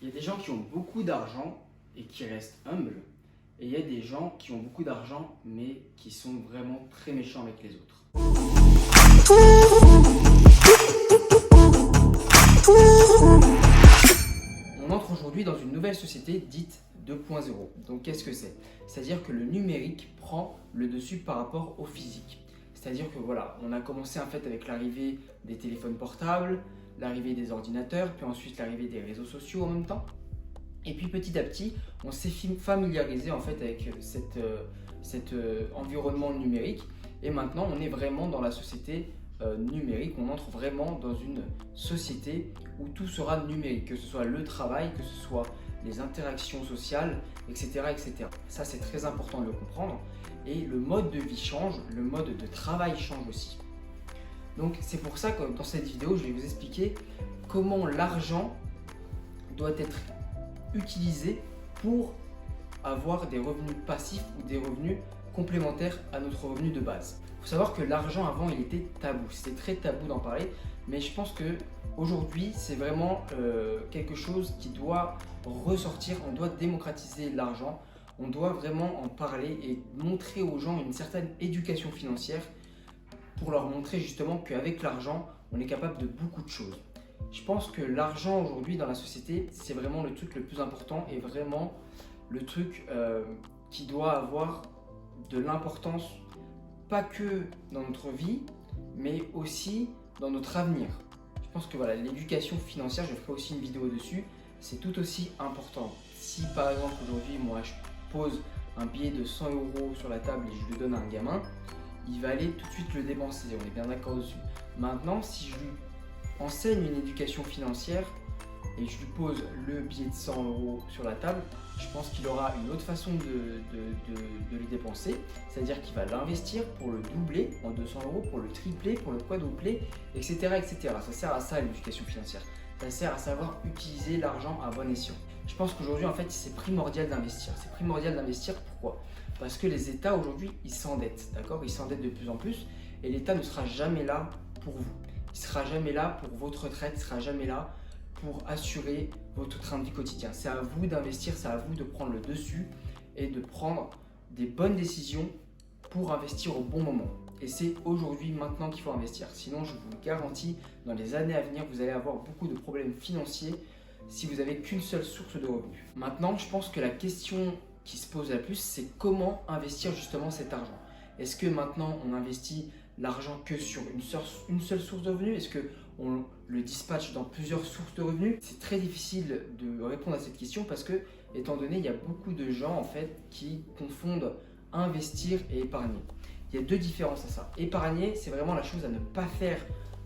Il y a des gens qui ont beaucoup d'argent et qui restent humbles. Et il y a des gens qui ont beaucoup d'argent mais qui sont vraiment très méchants avec les autres. On entre aujourd'hui dans une nouvelle société dite 2.0. Donc qu'est-ce que c'est? C'est-à-dire que le numérique prend le dessus par rapport au physique. C'est-à-dire que voilà, on a commencé en fait avec l'arrivée des téléphones portables, l'arrivée des ordinateurs, puis ensuite l'arrivée des réseaux sociaux en même temps. Et puis petit à petit, on s'est familiarisé en fait avec cet environnement numérique. Et maintenant, on est vraiment dans la société numérique. On entre vraiment dans une société où tout sera numérique, que ce soit le travail, que ce soit les interactions sociales, etc. etc. Ça, c'est très important de le comprendre. Et le mode de vie change, le mode de travail change aussi. Donc c'est pour ça que dans cette vidéo, je vais vous expliquer comment l'argent doit être utilisé pour avoir des revenus passifs ou des revenus complémentaires à notre revenu de base. Il faut savoir que l'argent avant, il était tabou. C'était très tabou d'en parler, mais je pense que aujourd'hui, c'est vraiment quelque chose qui doit ressortir. On doit démocratiser l'argent. On doit vraiment en parler et montrer aux gens une certaine éducation financière pour leur montrer justement qu'avec l'argent, on est capable de beaucoup de choses. Je pense que l'argent aujourd'hui dans la société, c'est vraiment le truc le plus important et vraiment le truc qui doit avoir de l'importance, pas que dans notre vie, mais aussi dans notre avenir. Je pense que voilà, l'éducation financière, je ferai aussi une vidéo dessus, c'est tout aussi important. Si par exemple aujourd'hui, moi je pose un billet de 100 € sur la table et je le donne à un gamin, il va aller tout de suite le dépenser, on est bien d'accord dessus. Maintenant, si je lui enseigne une éducation financière et je lui pose le billet de 100 € sur la table, je pense qu'il aura une autre façon de le dépenser, c'est-à-dire qu'il va l'investir pour le doubler en 200 €, pour le tripler, pour le quadrupler, etc. etc. Ça sert à ça l'éducation financière, ça sert à savoir utiliser l'argent à bon escient. Je pense qu'aujourd'hui en fait c'est primordial d'investir. C'est primordial d'investir, pourquoi? Parce que les États aujourd'hui ils s'endettent, d'accord? Ils s'endettent de plus en plus et l'État ne sera jamais là pour vous. Il ne sera jamais là pour votre retraite, il ne sera jamais là pour assurer votre train de vie quotidien. C'est à vous d'investir, c'est à vous de prendre le dessus et de prendre des bonnes décisions pour investir au bon moment. Et c'est aujourd'hui, maintenant qu'il faut investir. Sinon, je vous le garantis, dans les années à venir, vous allez avoir beaucoup de problèmes financiers si vous n'avez qu'une seule source de revenus. Maintenant, je pense que la question qui se pose la plus, c'est comment investir justement cet argent. Est-ce que maintenant, on investit l'argent que sur une seule source de revenus? Est-ce qu'on le dispatche dans plusieurs sources de revenus? C'est très difficile de répondre à cette question parce que, étant donné, il y a beaucoup de gens en fait qui confondent investir et épargner. Il y a deux différences à ça. Épargner, c'est vraiment la chose à ne pas faire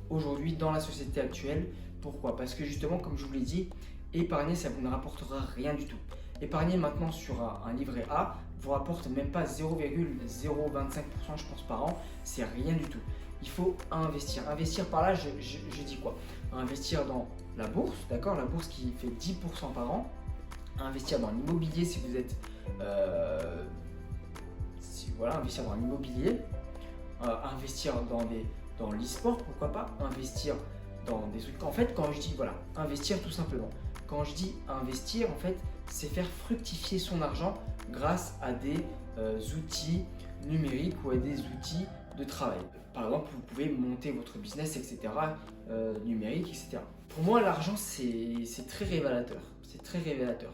aujourd'hui dans la société actuelle. Pourquoi? Parce que justement, comme je vous l'ai dit, épargner, ça vous ne rapportera rien du tout. Épargner maintenant sur un livret A vous rapporte même pas 0,025% je pense par an, c'est rien du tout. Il faut investir. Investir par là, je dis quoi? Investir dans la bourse, d'accord? La bourse qui fait 10% par an. Investir dans l'immobilier si vous êtes... investir dans l'immobilier. Investir dans l'e-sport, pourquoi pas? Investir dans des trucs... En fait, quand je dis, voilà, investir tout simplement. Quand je dis investir, en fait, c'est faire fructifier son argent grâce à des outils numériques ou à des outils de travail. Par exemple, vous pouvez monter votre business, etc., numérique, etc. Pour moi, l'argent, c'est très révélateur. C'est très révélateur.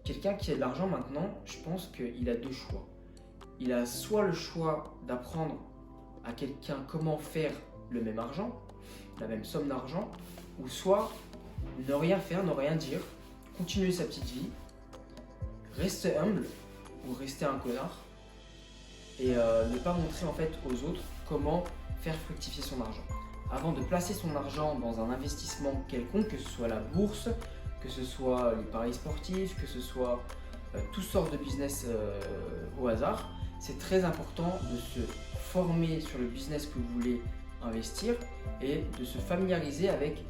Quelqu'un qui a de l'argent maintenant, je pense qu'il a deux choix. Il a soit le choix d'apprendre à quelqu'un comment faire le même argent, la même somme d'argent, ou soit ne rien faire, ne rien dire, continuer sa petite vie, rester humble ou rester un connard et ne pas montrer en fait aux autres comment faire fructifier son argent. Avant de placer son argent dans un investissement quelconque, que ce soit la bourse, que ce soit les paris sportifs, que ce soit toutes sortes de business au hasard, c'est très important de se former sur le business que vous voulez investir et de se familiariser avec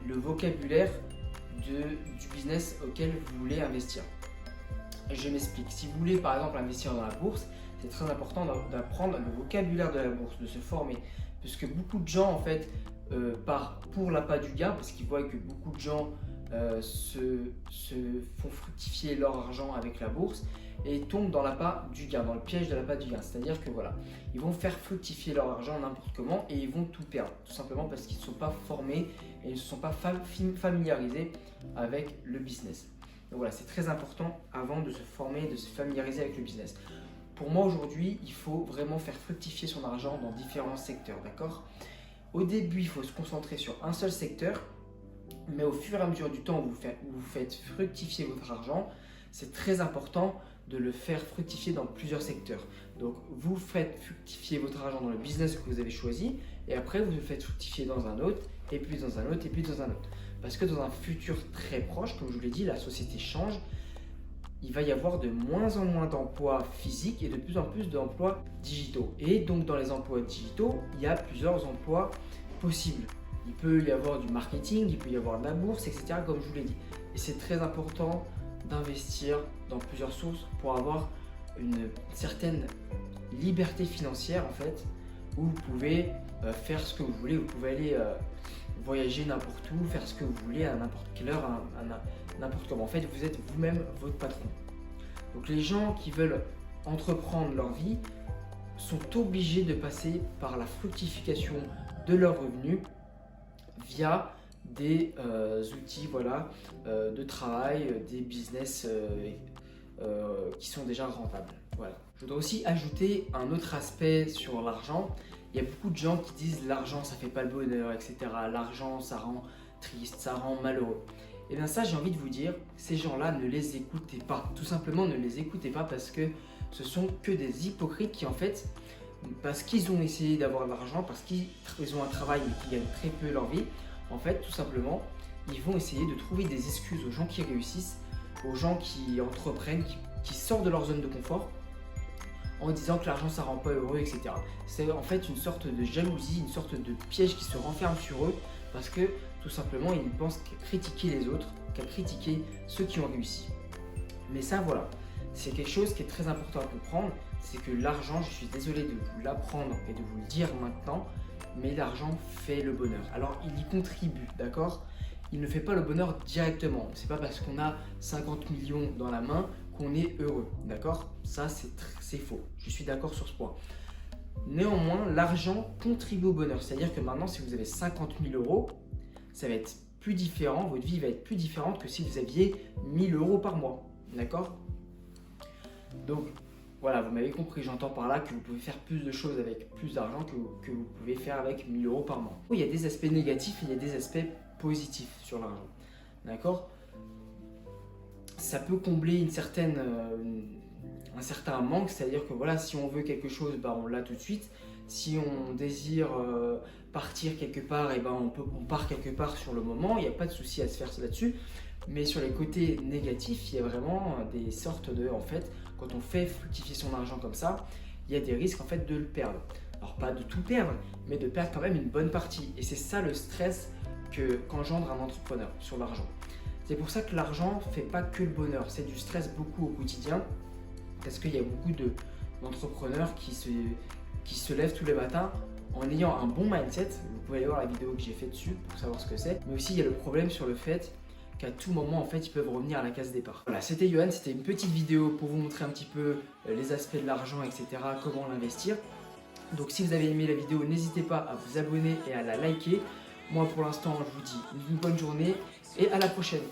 le vocabulaire du business auquel vous voulez investir. Je m'explique. Si vous voulez par exemple investir dans la bourse, c'est très important d'apprendre le vocabulaire de la bourse, de se former. Puisque beaucoup de gens en fait pour l'appât du gain parce qu'ils voient que beaucoup de gens se font fructifier leur argent avec la bourse et tombent dans l'appât du gain, dans le piège de l'appât du gain. C'est-à-dire que voilà, ils vont faire fructifier leur argent n'importe comment et ils vont tout perdre, tout simplement parce qu'ils ne sont pas formés et ils ne se sont pas familiarisés avec le business. Donc voilà, c'est très important avant de se former, de se familiariser avec le business. Pour moi aujourd'hui, il faut vraiment faire fructifier son argent dans différents secteurs, d'accord? Au début, il faut se concentrer sur un seul secteur, mais au fur et à mesure du temps où vous faites fructifier votre argent, c'est très important de le faire fructifier dans plusieurs secteurs. Donc, vous faites fructifier votre argent dans le business que vous avez choisi et après, vous le faites fructifier dans un autre, et puis dans un autre, et puis dans un autre. Parce que dans un futur très proche, comme je vous l'ai dit, la société change. Il va y avoir de moins en moins d'emplois physiques et de plus en plus d'emplois digitaux. Et donc, dans les emplois digitaux, il y a plusieurs emplois possibles. Il peut y avoir du marketing, il peut y avoir de la bourse, etc. comme je vous l'ai dit. Et c'est très important d'investir dans plusieurs sources pour avoir une certaine liberté financière en fait, où vous pouvez faire ce que vous voulez, vous pouvez aller voyager n'importe où, faire ce que vous voulez à n'importe quelle heure, n'importe comment. En fait, vous êtes vous-même votre patron. Donc les gens qui veulent entreprendre leur vie sont obligés de passer par la fructification de leurs revenus via des outils de travail, des business qui sont déjà rentables. Voilà. Je voudrais aussi ajouter un autre aspect sur l'argent. Il y a beaucoup de gens qui disent l'argent ça fait pas le bonheur, etc. L'argent ça rend triste, ça rend malheureux. Et bien ça j'ai envie de vous dire, ces gens-là ne les écoutez pas. Tout simplement ne les écoutez pas parce que ce sont que des hypocrites qui en fait, parce qu'ils ont essayé d'avoir de l'argent, parce qu'ils ont un travail mais qui gagnent très peu leur vie, en fait tout simplement ils vont essayer de trouver des excuses aux gens qui réussissent, aux gens qui entreprennent, qui sortent de leur zone de confort en disant que l'argent ça rend pas heureux, etc. C'est en fait une sorte de jalousie, une sorte de piège qui se renferme sur eux parce que tout simplement ils ne pensent qu'à critiquer les autres, qu'à critiquer ceux qui ont réussi. Mais ça voilà, c'est quelque chose qui est très important à comprendre, c'est que l'argent, je suis désolé de vous l'apprendre et de vous le dire maintenant, mais l'argent fait le bonheur. Alors il y contribue, d'accord? Il ne fait pas le bonheur directement. C'est pas parce qu'on a 50 millions dans la main qu'on est heureux, d'accord? Ça, c'est faux. Je suis d'accord sur ce point. Néanmoins, l'argent contribue au bonheur. C'est-à-dire que maintenant, si vous avez 50 000 euros, ça va être plus différent, votre vie va être plus différente que si vous aviez 1000 euros par mois, d'accord? Donc, voilà, vous m'avez compris, j'entends par là que vous pouvez faire plus de choses avec plus d'argent que vous pouvez faire avec 1000 euros par mois. Il y a des aspects négatifs et il y a des aspects positifs sur l'argent, d'accord? Ça peut combler un certain manque, c'est-à-dire que voilà, si on veut quelque chose, on l'a tout de suite. Si on désire partir quelque part, on part quelque part sur le moment, il n'y a pas de souci à se faire là-dessus. Mais sur les côtés négatifs, il y a vraiment des sortes de, en fait, quand on fait fructifier son argent comme ça, il y a des risques en fait de le perdre. Alors pas de tout perdre, mais de perdre quand même une bonne partie. Et c'est ça le stress qu'engendre un entrepreneur sur l'argent. C'est pour ça que l'argent ne fait pas que le bonheur, c'est du stress beaucoup au quotidien, parce qu'il y a beaucoup d'entrepreneurs qui se lèvent tous les matins en ayant un bon mindset. Vous pouvez aller voir la vidéo que j'ai fait dessus pour savoir ce que c'est. Mais aussi il y a le problème sur le fait qu'à tout moment en fait ils peuvent revenir à la case départ. Voilà, c'était Johan, c'était une petite vidéo pour vous montrer un petit peu les aspects de l'argent, etc., comment l'investir. Donc si vous avez aimé la vidéo, n'hésitez pas à vous abonner et à la liker. Moi pour l'instant je vous dis une bonne journée et à la prochaine.